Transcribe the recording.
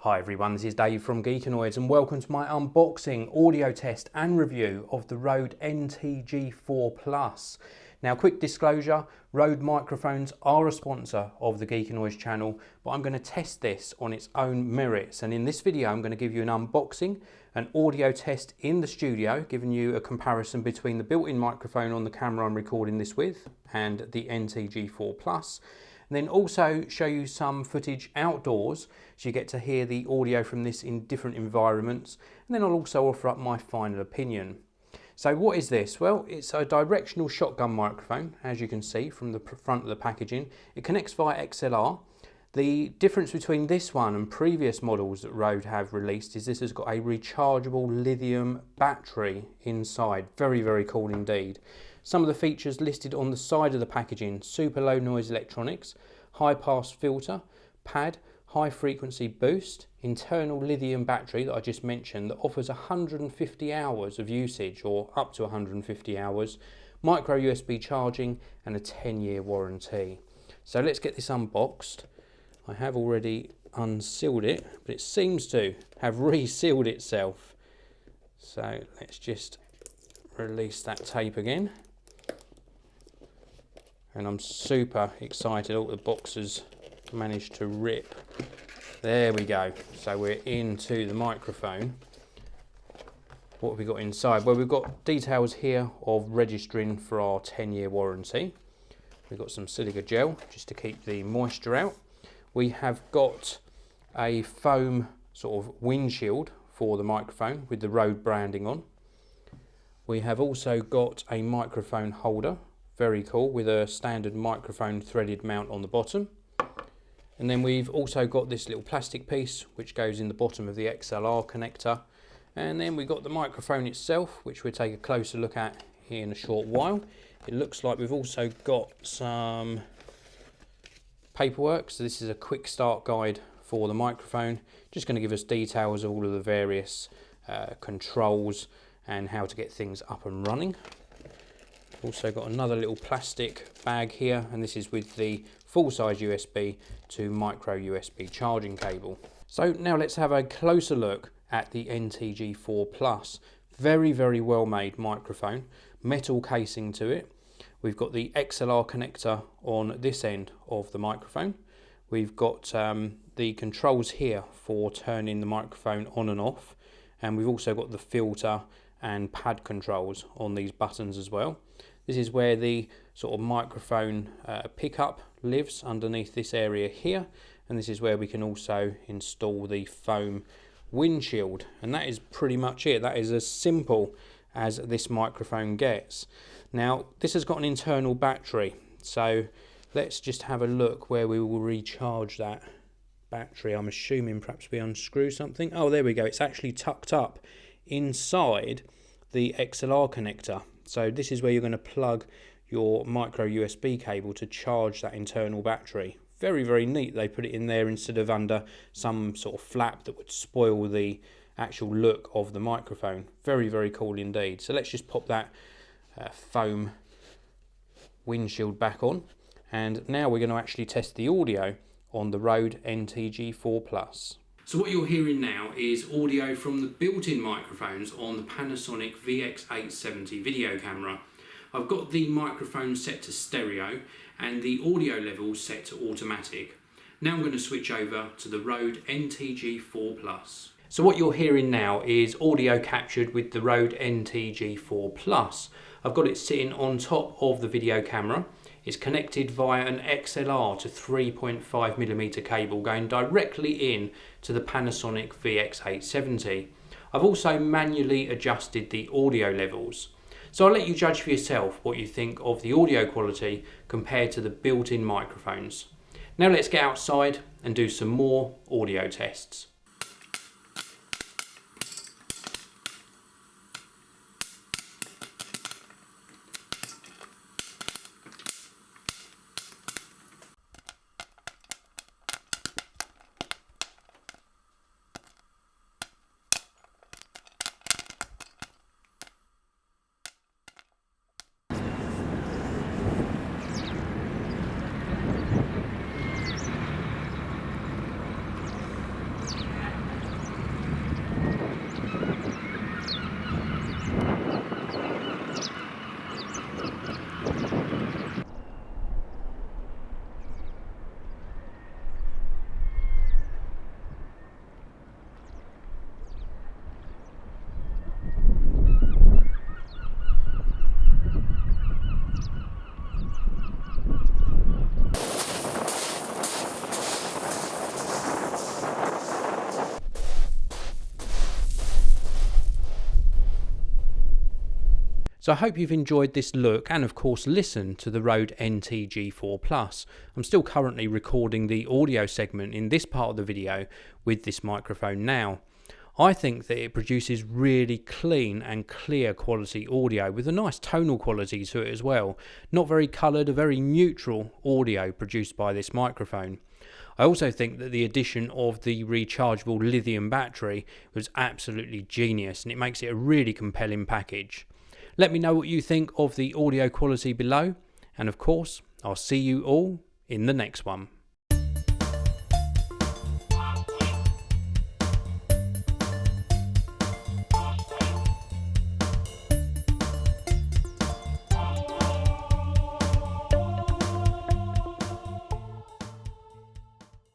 Hi everyone, this is Dave from Geekanoids and welcome to my unboxing, audio test and review of the Rode NTG4 Plus. Now, quick disclosure, Rode microphones are a sponsor of the Geekanoids channel, but I'm going to test this on its own merits, and in this video I'm going to give you an unboxing, an audio test in the studio, giving you a comparison between the built-in microphone on the camera I'm recording this with and the NTG4 Plus. And then also show you some footage outdoors so you get to hear the audio from this in different environments, and then I'll also offer up my final opinion. So what is this? Well, it's a directional shotgun microphone, as you can see from the front of the packaging. It connects via XLR. The difference between this one and previous models that Rode have released is this has got a rechargeable lithium battery inside. Very, very cool indeed. Some of the features listed on the side of the packaging: super low noise electronics, high pass filter, pad, high frequency boost, internal lithium battery that I just mentioned that offers 150 hours of usage, or up to 150 hours, micro USB charging and a 10-year warranty. So let's get this unboxed. I have already unsealed it, but it seems to have resealed itself. So let's just release that tape again. And I'm super excited. All the boxes managed to rip. There we go. So we're into the microphone. What have we got inside? Well, we've got details here of registering for our 10-year warranty. We've got some silica gel just to keep the moisture out. We have got a foam sort of windshield for the microphone with the Rode branding on. We have also got a microphone holder, very cool, with a standard microphone threaded mount on the bottom. And then we've also got this little plastic piece which goes in the bottom of the XLR connector. And then we've got the microphone itself, which we'll take a closer look at here in a short while. It looks like we've also got some paperwork. So this is a quick start guide for the microphone. Just going to give us details of all of the various controls and how to get things up and running. Also got another little plastic bag here, and this is with the full-size USB to micro USB charging cable. So now let's have a closer look at the NTG4 Plus. Very, very well made microphone, metal casing to it. We've got the XLR connector on this end of the microphone. We've got the controls here for turning the microphone on and off, and we've also got the filter and pad controls on these buttons as well. This is where the sort of microphone pickup lives, underneath this area here, and this is where we can also install the foam windshield, and that is pretty much it. That is as simple as this microphone gets. Now, this has got an internal battery, so let's just have a look where we will recharge that battery. I'm assuming perhaps we unscrew something. Oh, there we go. It's actually tucked up inside the XLR connector. So this is where you're going to plug your micro USB cable to charge that internal battery. Very, very neat. They put it in there instead of under some sort of flap that would spoil the actual look of the microphone. Very, very cool indeed. So let's just pop that foam windshield back on. And now we're going to actually test the audio on the Rode NTG4 Plus. So what you're hearing now is audio from the built-in microphones on the Panasonic VX870 video camera. I've got the microphone set to stereo and the audio levels set to automatic. Now I'm going to switch over to the Rode NTG4 Plus. So what you're hearing now is audio captured with the Rode NTG4 Plus. I've got it sitting on top of the video camera. It's connected via an XLR to 3.5mm cable going directly in to the Panasonic VX870. I've also manually adjusted the audio levels. So I'll let you judge for yourself what you think of the audio quality compared to the built-in microphones. Now let's get outside and do some more audio tests. So I hope you've enjoyed this look and of course listen to the Rode NTG4 Plus. I'm still currently recording the audio segment in this part of the video with this microphone now. I think that it produces really clean and clear quality audio with a nice tonal quality to it as well. Not very coloured, a very neutral audio produced by this microphone. I also think that the addition of the rechargeable lithium battery was absolutely genius, and it makes it a really compelling package. Let me know what you think of the audio quality below, and of course, I'll see you all in the next one.